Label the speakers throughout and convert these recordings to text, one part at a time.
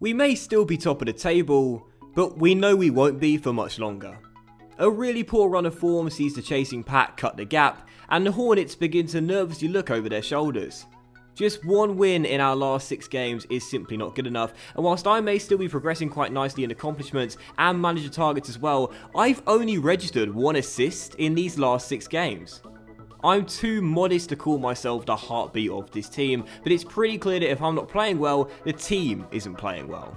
Speaker 1: We may still be top of the table, but we know we won't be for much longer. A really poor run of form sees the chasing pack cut the gap, and the Hornets begin to nervously look over their shoulders. Just one win in our last 6 games is simply not good enough, and whilst I may still be progressing quite nicely in accomplishments and manager targets as well, I've only registered 1 assist in these last 6 games. I'm too modest to call myself the heartbeat of this team, but it's pretty clear that if I'm not playing well, the team isn't playing well.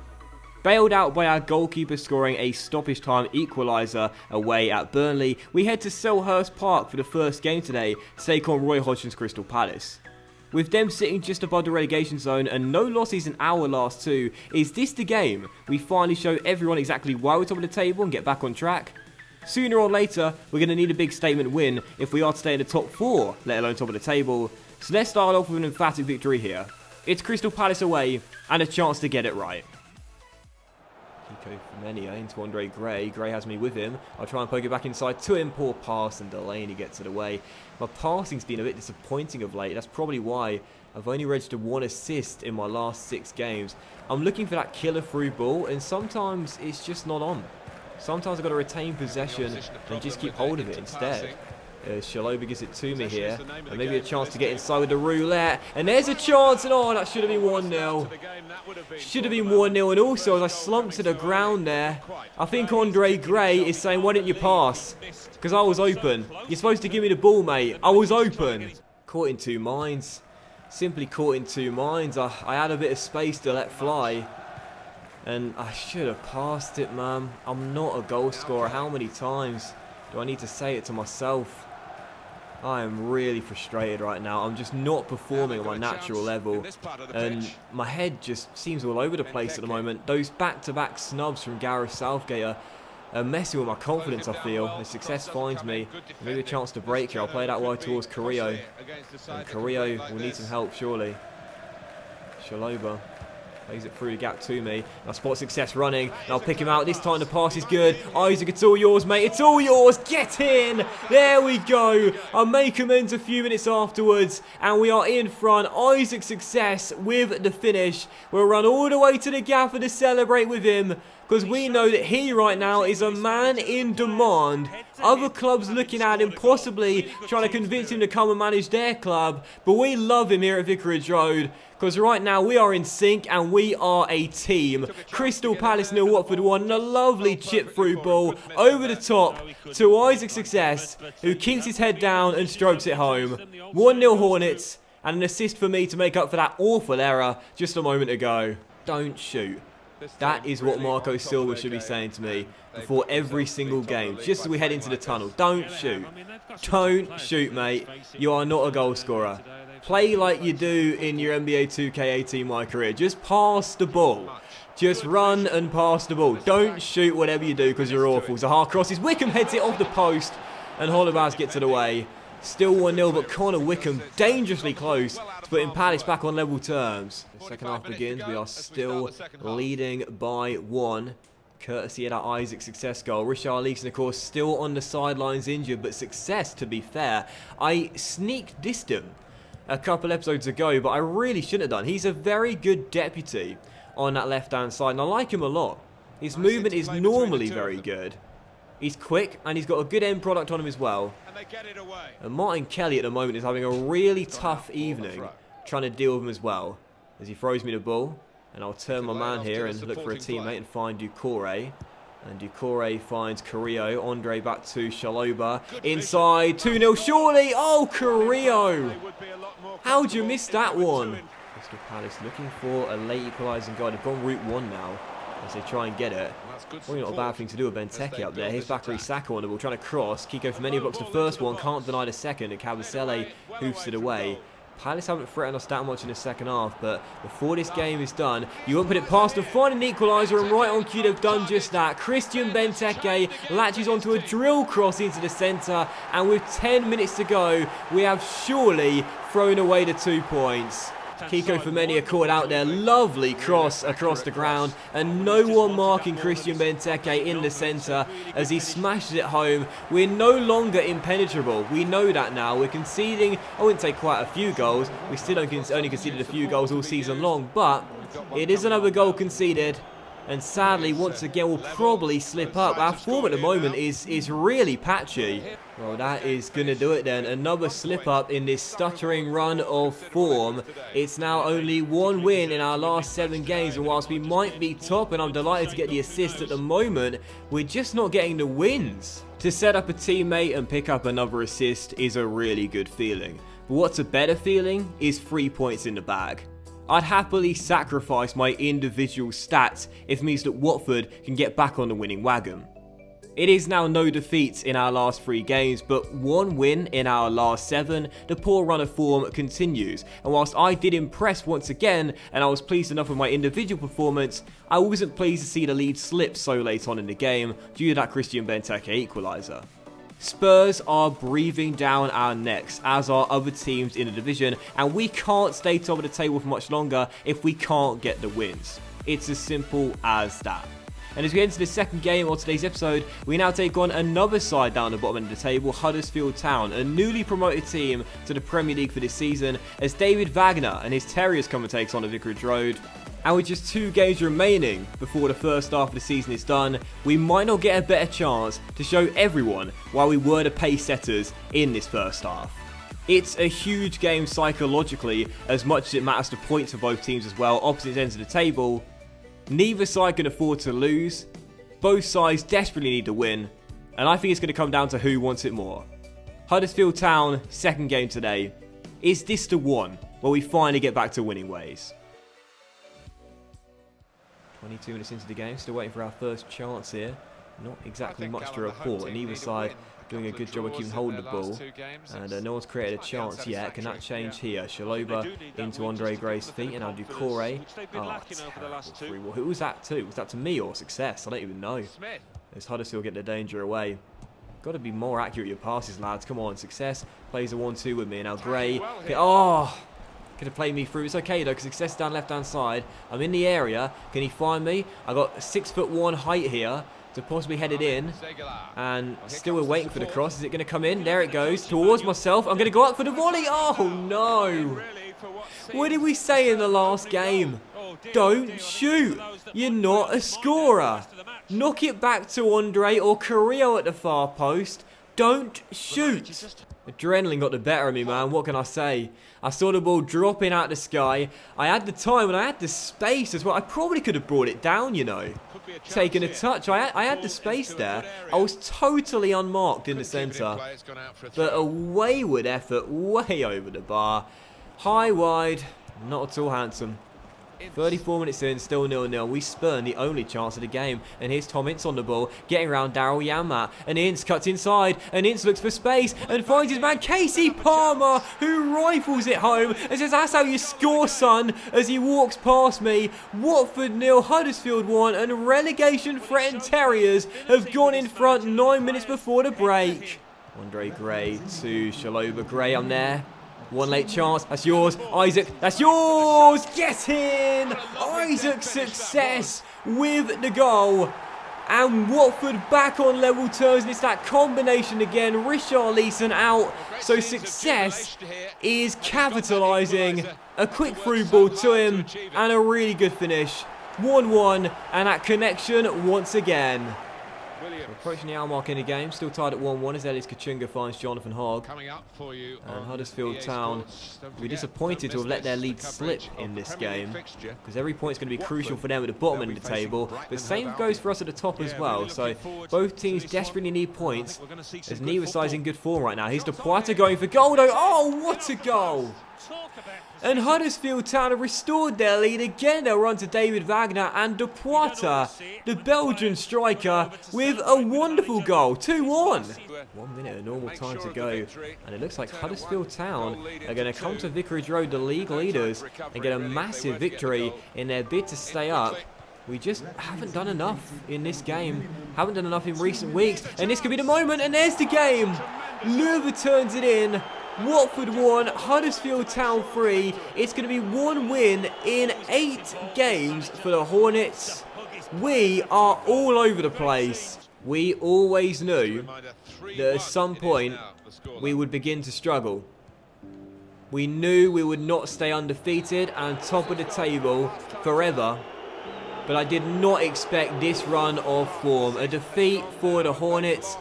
Speaker 1: Bailed out by our goalkeeper scoring a stoppage time equaliser away at Burnley, we head to Selhurst Park for the first game today to take on Roy Hodgson's Crystal Palace. With them sitting just above the relegation zone and no losses in our last 2, is this the game we finally show everyone exactly why we're top of the table and get back on track? Sooner or later, we're going to need a big statement win if we are to stay in the top 4, let alone top of the table. So let's start off with an emphatic victory here. It's Crystal Palace away and a chance to get it right. Kiko Femenia into Andre Gray. Gray has me with him. I'll try and poke it back inside to him. Poor pass, and Delaney gets it away. My passing's been a bit disappointing of late. That's probably why I've only registered 1 assist in my last 6 games. I'm looking for that killer through ball, and sometimes it's just not on. Sometimes I've got to retain possession and just keep hold of it instead. Shaloba gives it to me here, and maybe a chance to get inside with the roulette, and there's a chance, and oh, that should have been 1-0. Should have been 1-0, and also as I slumped to the ground there, I think Andre Gray is saying, why didn't you pass? Because I was open. You're supposed to give me the ball, mate. I was open. Caught in 2 minds. Simply caught in 2 minds. I had a bit of space to let fly, and I should have passed it, man. I'm not a goal scorer. How many times do I need to say it to myself? I am really frustrated right now. I'm just not performing on my natural level, and my head just seems all over the place at the moment. Those back-to-back snubs from Gareth Southgate are messing with my confidence, I feel. As success finds me, maybe a chance to break here. I'll play that wide towards Carrillo, and Carrillo will need some help, surely. Shaloba plays it through the gap to me. I spot success running, and I'll pick him out. This time the pass is good. Isaac, it's all yours, mate. It's all yours. Get in. There we go. I make amends a few minutes afterwards, and we are in front. Isaac success with the finish. We'll run all the way to the gaffer to celebrate with him, because we know that he right now is a man in demand. Other clubs looking at him, possibly trying to convince him to come and manage their club, but we love him here at Vicarage Road, because right now we are in sync and we are a team. Crystal Palace 0, Watford 1, and a lovely chip through ball over the top to Isaac Success, who keeps his head down and strokes it home. 1-0 Hornets, and an assist for me to make up for that awful error just a moment ago. Don't shoot. That is what Marco Silva should be saying to me before every single game, just as we head into the tunnel. Don't shoot. Don't shoot, mate. You are not a goal scorer. Play like you do in your NBA 2K18 My Career. Just pass the ball. Just run and pass the ball. Don't shoot whatever you do because you're awful. Zaha crosses. Wickham heads it off the post, and Holobaz gets it away. Still 1-0, but Connor Wickham dangerously close to putting Palace back on level terms. The second half begins. We are still leading by 1. Courtesy of that Isaac Success goal. Richarlison, of course, still on the sidelines injured, but Success, to be fair. I sneak dissed him a couple episodes ago, but I really shouldn't have done. He's a very good deputy on that left-hand side, and I like him a lot. His movement is normally very good. He's quick, and he's got a good end product on him as well. And Martin Kelly at the moment is having a really tough evening trying to deal with him as well, as he throws me the ball. And I'll turn my man here and look for a teammate and find Doucouré. And Doucouré finds Carrillo. Andre back to Shaloba. Inside. 2-0 surely. Oh, Carrillo. How'd you miss that one? Crystal Palace looking for a late equalising goal. They've gone route 1 now as they try and get it. Probably not a bad thing to do with Benteke up there. Here's Bakary Saka on the ball, trying to cross. Kiko Femenia blocks the first one, can't deny the second, and Kabasele hoofs it away. Palace haven't threatened us that much in the second half, but before this game is done, you won't put it past them, finding an equaliser, and right on cue they've done just that. Christian Benteke latches onto a drill cross into the centre, and with 10 minutes to go, we have surely thrown away the 2 points. Kiko Femenia caught out there, lovely cross across the ground, and no one marking Christian Benteke in the centre as he smashes it home. We're no longer impenetrable, we know that now. We're conceding, I wouldn't say quite a few goals, we still only conceded a few goals all season long, but It is another goal conceded. And sadly, once again, we'll probably slip up. Our form at the moment is really patchy. Well, that is going to do it then. Another slip up in this stuttering run of form. It's now only 1 win in our last 7 games. And whilst we might be top, and I'm delighted to get the assist at the moment, we're just not getting the wins. To set up a teammate and pick up another assist is a really good feeling. But what's a better feeling is 3 points in the bag. I'd happily sacrifice my individual stats if it means that Watford can get back on the winning wagon. It is now no defeats in our last 3 games, but 1 win in our last 7. The poor run of form continues, and whilst I did impress once again, and I was pleased enough with my individual performance, I wasn't pleased to see the lead slip so late on in the game due to that Christian Benteke equaliser. Spurs are breathing down our necks, as are other teams in the division, and we can't stay top of the table for much longer if we can't get the wins. It's as simple as that. And as we get into the second game of today's episode, we now take on another side down the bottom end of the table, Huddersfield Town, a newly promoted team to the Premier League for this season, as David Wagner and his Terriers come and takes on the Vicarage Road. And with just 2 games remaining before the first half of the season is done, we might not get a better chance to show everyone why we were the pace setters in this first half. It's a huge game psychologically, as much as it matters to points for both teams as well, opposite ends of the table. Neither side can afford to lose, both sides desperately need to win, and I think it's going to come down to who wants it more. Huddersfield Town, second game today. Is this the one where we finally get back to winning ways? 22 minutes into the game, still waiting for our first chance here. Not exactly much to report, and either side doing a good job of keeping hold of the ball. And no one's created a chance yet. Can that change here? Shaloba into Andre Gray's feet, and now Ducore. Oh, terrible free ball. Who was that to? Was that to me or Success? I don't even know. As Huddersfield get the danger away. Got to be more accurate with your passes, lads. Come on, Success plays a 1-2 with me. Now Gray. Oh! Could have played me through. It's okay though, because Success down left-hand side. I'm in the area. Can he find me? I got 6'1" height here to possibly head it in. And still we're waiting for the cross. Is it going to come in? There it goes. Towards myself. I'm going to go up for the volley. Oh no! What did we say in the last game? Don't shoot. You're not a scorer. Knock it back to Andre or Carrillo at the far post. Don't shoot. Adrenaline got the better of me, man. What can I say? I saw the ball dropping out the sky. I had the time and I had the space as well. I probably could have brought it down, you know. Taking a touch. I had the space there. I was totally unmarked in the centre. But a wayward effort way over the bar. High, wide, not at all handsome. 34 minutes in, still 0-0. We spurn the only chance of the game. And here's Tom Ince on the ball, getting around Daryl Yanmat. And Ince cuts inside, and Ince looks for space, and finds his man Casey Palmer, who rifles it home, and says, that's how you score, son, as he walks past me. Watford 0, Huddersfield 1, and relegation-threatened Terriers have gone in front 9 minutes before the break. Andre Gray to Shaloba. Gray, I'm there. One late chance, that's yours. Isaac, that's yours! Get in! Isaac Success with the goal. And Watford back on level terms. And it's that combination again. Richarlison out. So Success is capitalising. A quick through ball to him. And a really good finish. 1-1. And that connection once again. We're approaching the hour mark in the game, still tied at 1-1 as Elias Kachunga finds Jonathan Hogg. And Huddersfield Town will be disappointed to have let their lead slip in this game, because every point is going to be crucial for them at the bottom end of the table. But the same goes for us at the top as well, so both teams desperately need points, as neither side's in good form right now. Here's Dupuata going for goal though. Oh, what a goal! And Huddersfield Town have restored their lead again. They'll run to David Wagner and Dupuata, the Belgian striker, with a wonderful goal. 2-1. 1 minute of normal time to go. And it looks like Huddersfield Town are going to come to Vicarage Road, the league leaders, and get a massive victory in their bid to stay up. We just haven't done enough in this game. Haven't done enough in recent weeks. And this could be the moment. And there's the game. Luva turns it in. Watford 1, Huddersfield Town 3. It's going to be 1 win in 8 games for the Hornets. We are all over the place. We always knew that at some point we would begin to struggle. We knew we would not stay undefeated and top of the table forever. But I did not expect this run of form. A defeat for the Hornets.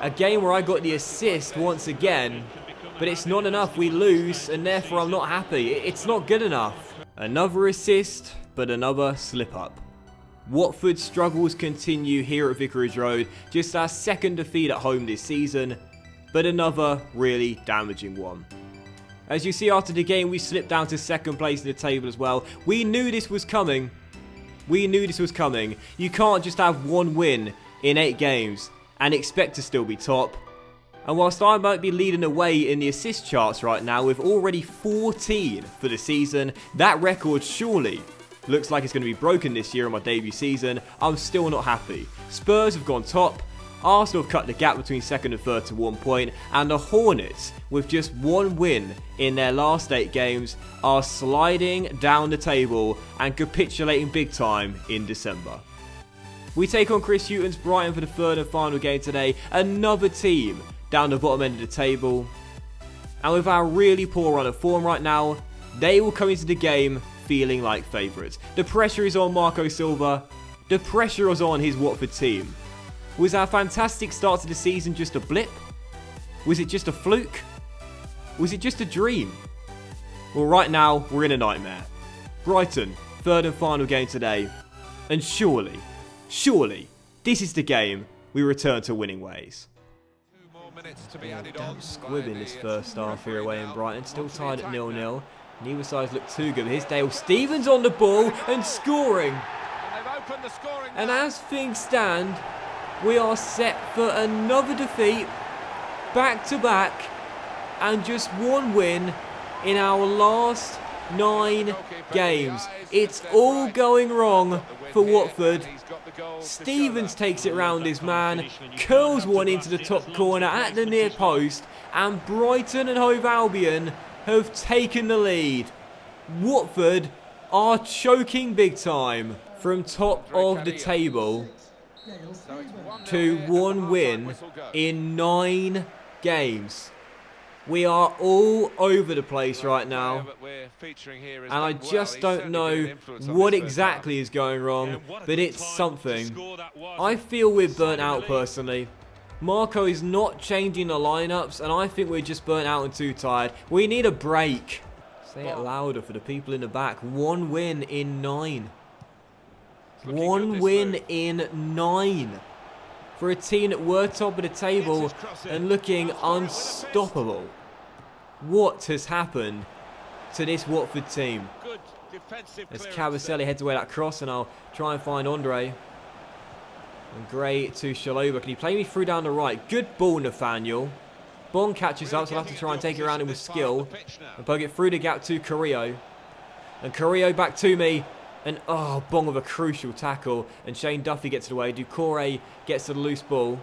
Speaker 1: A game where I got the assist once again. But it's not enough. We lose and therefore I'm not happy. It's not good enough. Another assist, but another slip up. Watford's struggles continue here at Vicarage Road. Just our second defeat at home this season. But another really damaging one. As you see after the game, we slipped down to second place in the table as well. We knew this was coming. We knew this was coming. You can't just have one win in 8 games and expect to still be top. And whilst I might be leading the way in the assist charts right now with already 14 for the season, that record surely looks like it's going to be broken this year in my debut season. I'm still not happy. Spurs have gone top. Arsenal have cut the gap between second and third to 1 point, and the Hornets, with just 1 win in their last 8 games, are sliding down the table and capitulating big time in December. We take on Chris Hughton's Brighton for the third and final game today, another team down the bottom end of the table. And with our really poor run of form right now, they will come into the game feeling like favourites. The pressure is on Marco Silva, the pressure is on his Watford team. Was our fantastic start to the season just a blip? Was it just a fluke? Was it just a dream? Well, right now, we're in a nightmare. Brighton, third and final game today. And surely, this is the game we return to winning ways.
Speaker 2: 2 more minutes to be added on.
Speaker 1: Squib in this first half here away in Brighton. Still tied at 0-0. Neither side's look too good. Here's Dale Stephens on the ball and scoring. And as things stand, we are set for another defeat, back to back, and just 1 win in our last 9 games. It's all going wrong for Watford. Stephens takes it round his man, curls one into the top corner at the near post, and Brighton and Hove Albion have taken the lead. Watford are choking big time from top of the table to 1 win in 9 games. We are all over the place right now, and I just don't know what exactly is going wrong, but it's something. I feel we're burnt out personally. Marco is not changing the lineups, and I think we're just burnt out and too tired. We need a break. Say it louder for the people in the back. 1 win in 9. 1 win in 9. For a team that were top of the table and looking unstoppable. What has happened to this Watford team? As Cabaselli heads away that cross, and I'll try and find Andre. And Gray to Shaloba. Can he play me through down the right? Good ball, Nathaniel. Bond catches up, so I'll have to try and take it around him with skill. And poke it through the gap to Carrillo. And Carrillo back to me. And oh, Bong with a crucial tackle. And Shane Duffy gets it away. Doucouré gets to the loose ball.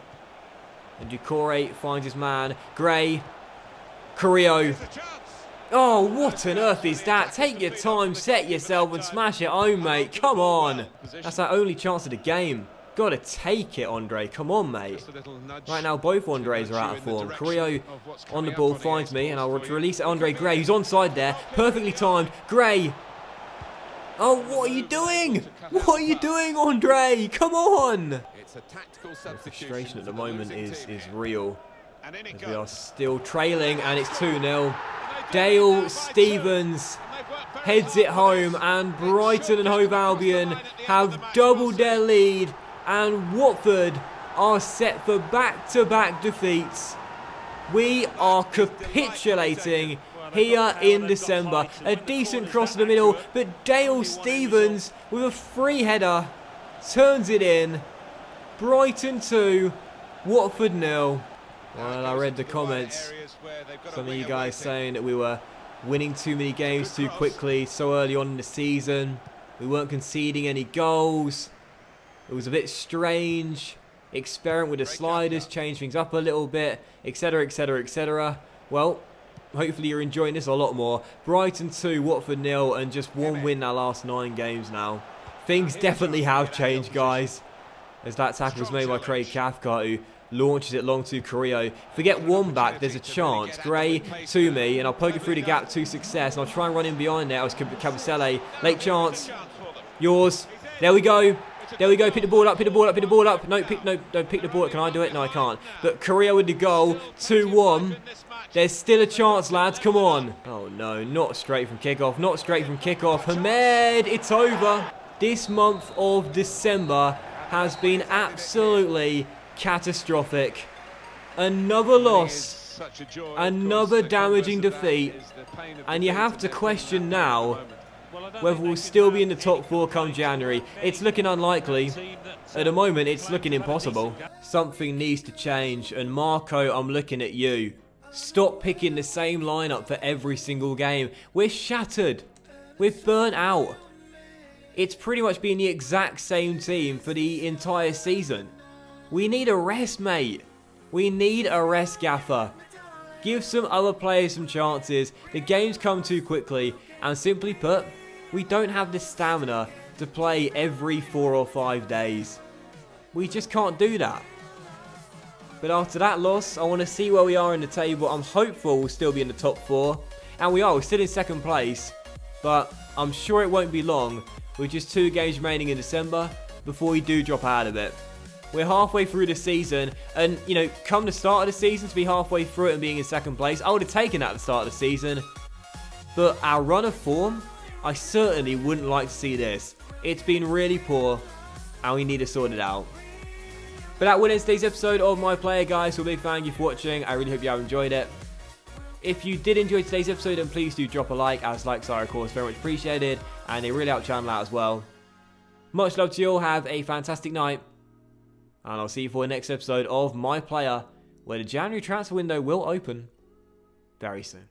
Speaker 1: And Doucouré finds his man. Gray. Carrillo. Oh, what on earth is that? Take your time, set yourself and smash it home, mate. Come on. That's our only chance of the game. Gotta take it, Andre. Come on, mate. Right now, both Andres are out of form. Carrillo on the ball finds me, and I'll release Andre Gray, who's onside there. Perfectly timed. Gray. Oh, what are you doing? What are you doing, Andre? Come on. The frustration at the moment is real. As we are still trailing, and it's 2-0. Dale Stephens heads it home, and Brighton and Hove Albion have doubled their lead, and Watford are set for back-to-back defeats. We are capitulating here in December. A decent cross in the middle, but Dale Stephens with a free header turns it in. Brighton 2, Watford 0. Well, I read the comments. Some of you guys saying that we were winning too many games too quickly so early on in the season. We weren't conceding any goals. It was a bit strange. Experiment with the sliders, change things up a little bit, etc, etc, etc. Well, hopefully you're enjoying this a lot more. Brighton 2, Watford 0, and just 1 win in our last 9 games now. Things definitely have changed, guys. As that tackle was made by Craig Cathcart, who launches it long to Carrillo. If we get one back, there's a chance. Gray to me, and I'll poke it through the gap to Success. And I'll try and run in behind there. It's Cabasele. Late chance. Yours. There we go. There we go. Pick the ball up. Pick the ball up. Pick the ball up. No, don't pick the ball up. Can I do it? No, I can't. But Carrillo with the goal. 2-1. There's still a chance, lads. Come on. Oh, no. Not straight from kickoff. Not straight from kickoff. Hamed. It's over. This month of December has been absolutely catastrophic. Another loss. Another damaging defeat. And you have to question now whether we'll still be in the top 4 come January. It's looking unlikely. At the moment, it's looking impossible. Something needs to change, and Marco, I'm looking at you. Stop picking the same lineup for every single game. We're shattered. We're burnt out. It's pretty much been the exact same team for the entire season. We need a rest, mate. We need a rest, Gaffer. Give some other players some chances. The games come too quickly, and simply put, we don't have the stamina to play every 4 or 5 days. We just can't do that. But after that loss, I want to see where we are in the table. I'm hopeful we'll still be in the top 4. And we are. We're still in 2nd place. But I'm sure it won't be long with just 2 games remaining in December before we do drop out of it. We're halfway through the season. And, you know, come the start of the season to be halfway through it and being in 2nd place, I would have taken that at the start of the season. But our run of form, I certainly wouldn't like to see this. It's been really poor, and we need to sort it out. But that will end today's episode of My Player, guys. So a big thank you for watching. I really hope you have enjoyed it. If you did enjoy today's episode, then please do drop a like, as likes are, of course, very much appreciated, and they really help the channel out as well. Much love to you all. Have a fantastic night, and I'll see you for the next episode of My Player, where the January transfer window will open very soon.